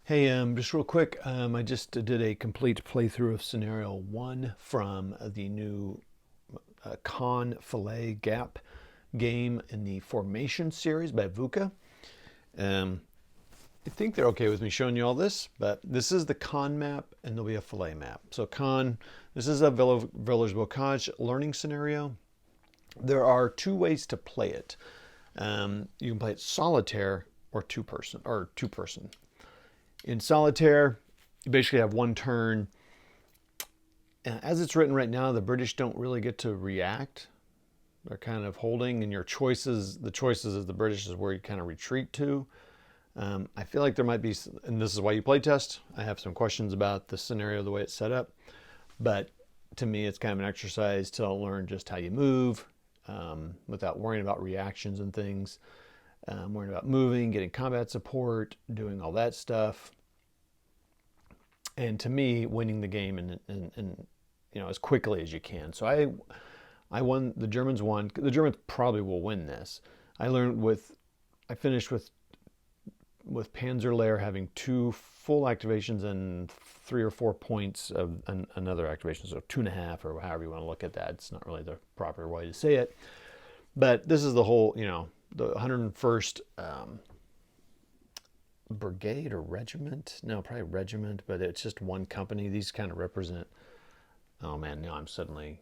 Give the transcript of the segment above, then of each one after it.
Hey, just real quick, I just did a complete playthrough of Scenario 1 from the new Caen Fillet Gap game in the Formation series by Vuca. Um, I think they're okay with me showing you all this, but this is the Caen map and there'll be a Fillet map. So Caen, this is a Villers Bocage learning scenario. There are two ways to play it. You can play it solitaire or two-person. In solitaire, you basically have one turn. As it's written right now, the British don't really get to react. They're kind of holding, and the choices of the British is where you kind of retreat to. I feel like there might be, and this is why you playtest. I have some questions about the scenario, the way it's set up. But to me, it's kind of an exercise to learn just how you move without worrying about reactions and things. Worrying about moving, getting combat support, doing all that stuff. And to me, winning the game and as quickly as you can. So I won. The Germans won. The Germans probably will win this. I finished with Panzerlehr having 2 full activations and 3 or 4 points of another activation, so 2.5 or however you want to look at that. It's not really the proper way to say it, but this is the whole, the 101st brigade or regiment. No, probably regiment, but it's just one company. These kind of represent. Oh man, now I'm suddenly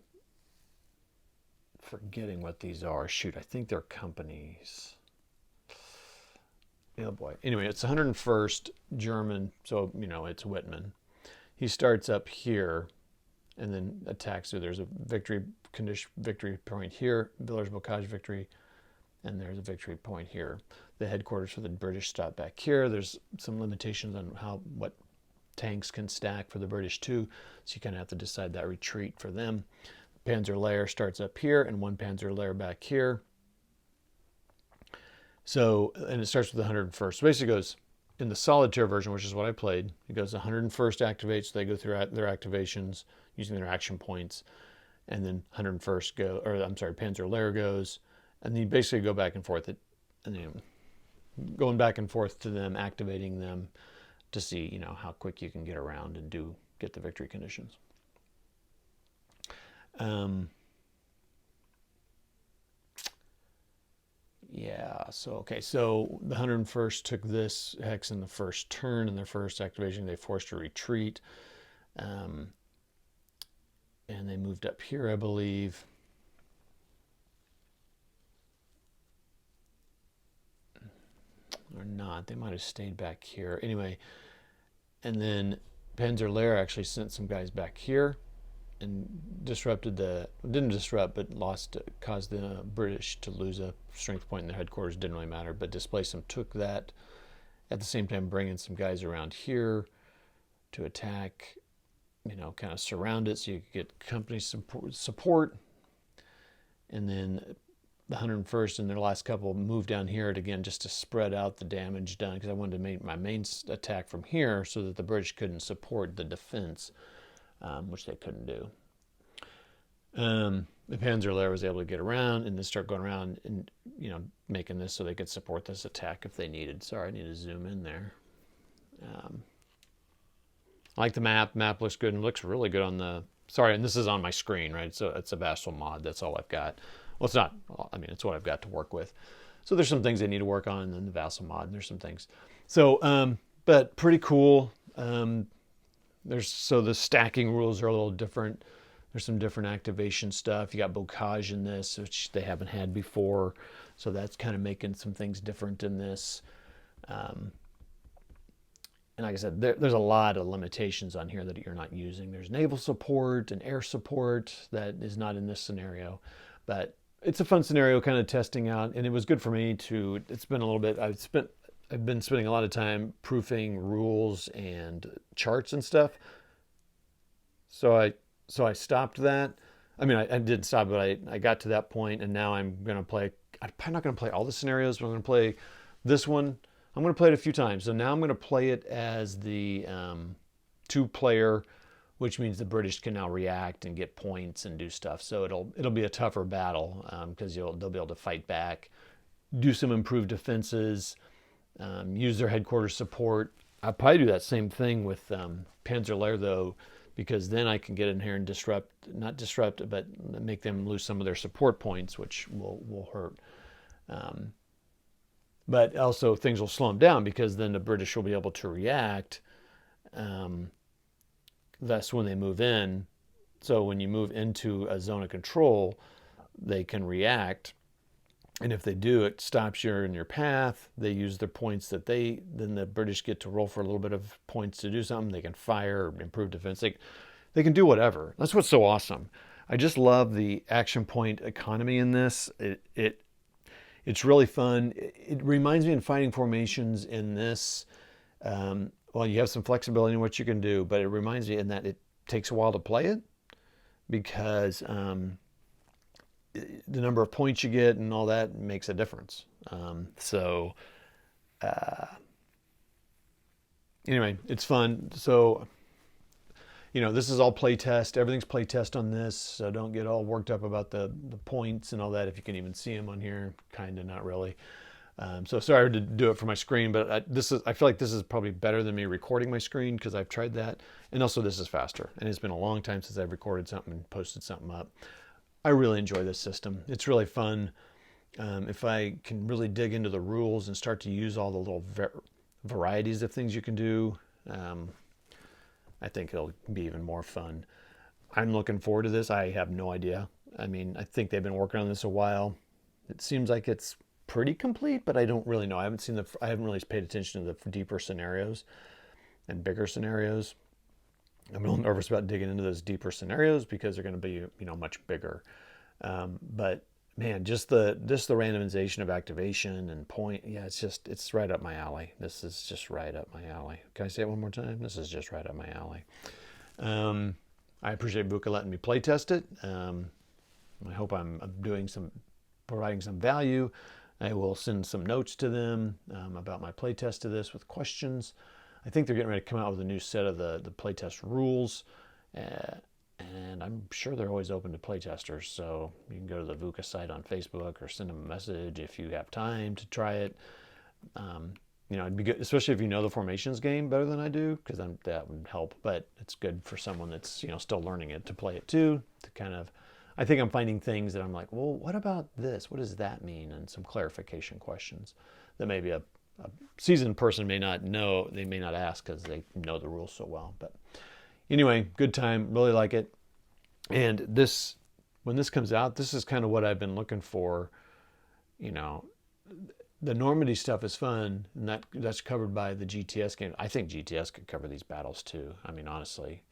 forgetting what these are. Shoot, I think they're companies. Oh boy. Anyway, it's 101st German, so it's Whitman. He starts up here and then attacks. So there's a victory point here, Villers Bocage victory, and there's a victory point here. The headquarters for the British stop back here. There's some limitations on what tanks can stack for the British too, so you kind of have to decide that retreat for them. Panzerlehr starts up here and one Panzerlehr back here. So, and it starts with the 101st. So basically it goes in the solitaire version, which is what I played. It goes 101st activates, so they go through their activations using their action points, and then 101st Panzerlehr goes, and then you basically go back and forth, going back and forth to them, activating them to see, how quick you can get around and get the victory conditions. Yeah, so the 101st took this hex in the first turn. In their first activation, they forced a retreat. And they moved up here, I believe. Or not, they might have stayed back here. Anyway, and then Panzerlehr actually sent some guys back here and didn't disrupt, but caused the British to lose a strength point in their headquarters. Didn't really matter, but displaced them, took that. At the same time, bringing some guys around here to attack, kind of surround it so you could get company support. And then the 101st and their last couple moved down here again just to spread out the damage done, because I wanted to make my main attack from here so that the British couldn't support the defense, which they couldn't do. The Panzerlehr was able to get around and then start going around and making this so they could support this attack if they needed. Sorry, I need to zoom in there. I like the map. Map looks good and looks really good on the. Sorry, and this is on my screen, right? So it's a Vassal mod. That's all I've got. Well, it's not. I mean, it's what I've got to work with. So there's some things they need to work on in the Vassal mod. And there's some things. So, but pretty cool. The stacking rules are a little different. There's some different activation stuff. You got Bocage in this, which they haven't had before. So that's kind of making some things different in this. And like I said, there's a lot of limitations on here that you're not using. There's naval support and air support that is not in this scenario. But it's a fun scenario kind of testing out. And it was good for me it's been a little bit, I've been spending a lot of time proofing rules and charts and stuff. So I stopped that. I mean, I did stop, but I got to that point, and now I'm going to play. I'm probably not going to play all the scenarios, but I'm going to play this one. I'm going to play it a few times. So now I'm going to play it as the 2-player, which means the British can now react and get points and do stuff. So it'll be a tougher battle because they'll be able to fight back, do some improved defenses, use their headquarters support I'll probably do that same thing with Panzer though, because then I can get in here and not disrupt, but make them lose some of their support points, which will hurt. But also things will slow them down because then the British will be able to react. That's when they move in. So when you move into a zone of control, they can react. And if they do, it stops you in your path. They use their points then the British get to roll for a little bit of points to do something. They can fire or improve defense. They can do whatever. That's what's so awesome. I just love the action point economy in this. It's really fun. It reminds me of fighting formations in this. Well, you have some flexibility in what you can do, but it reminds me in that it takes a while to play it because the number of points you get and all that makes a difference. Anyway, it's fun. So, this is all playtest. Everything's playtest on this, so don't get all worked up about the points and all that. If you can even see them on here, kind of, not really. So sorry to do it for my screen, but I feel like this is probably better than me recording my screen because I've tried that, and also this is faster. And it's been a long time since I've recorded something and posted something up. I really enjoy this system. It's really fun. If I can really dig into the rules and start to use all the little varieties of things you can do, I think it'll be even more fun. I'm looking forward to this. I have no idea. I mean, I think they've been working on this a while. It seems like it's pretty complete, but I don't really know. I haven't really paid attention to the deeper scenarios and bigger scenarios. I'm a little nervous about digging into those deeper scenarios because they're going to be, much bigger. But man, just the randomization of activation and point, yeah, it's right up my alley. This is just right up my alley. Can I say it one more time? This is just right up my alley. I appreciate Vuca letting me play test it. I hope I'm providing some value. I will send some notes to them about my playtest of this with questions. I think they're getting ready to come out with a new set of the playtest rules. And I'm sure they're always open to playtesters. So you can go to the Vuca site on Facebook or send them a message if you have time to try it. It'd be good, especially if you know the formations game better than I do, because that would help. But it's good for someone that's still learning it to play it too. To kind of, I think I'm finding things that I'm like, well, what about this? What does that mean? And some clarification questions that maybe a seasoned person may not know. They may not ask because they know the rules so well. But anyway, good time. Really like it. And when this comes out, this is kind of what I've been looking for. The Normandy stuff is fun, and that's covered by the GTS game. I think GTS could cover these battles too. I mean, honestly,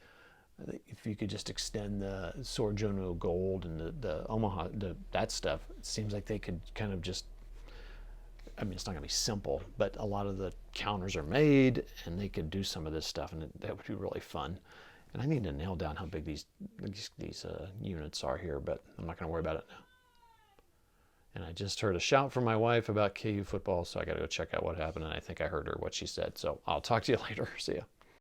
if you could just extend the Sorjono Gold and the Omaha, that stuff, it seems like they could kind of just. I mean, it's not going to be simple, but a lot of the counters are made, and they could do some of this stuff, and that would be really fun. And I need to nail down how big these units are here, but I'm not going to worry about it now. And I just heard a shout from my wife about KU football, so I got to go check out what happened, and I think I heard what she said. So I'll talk to you later. See ya.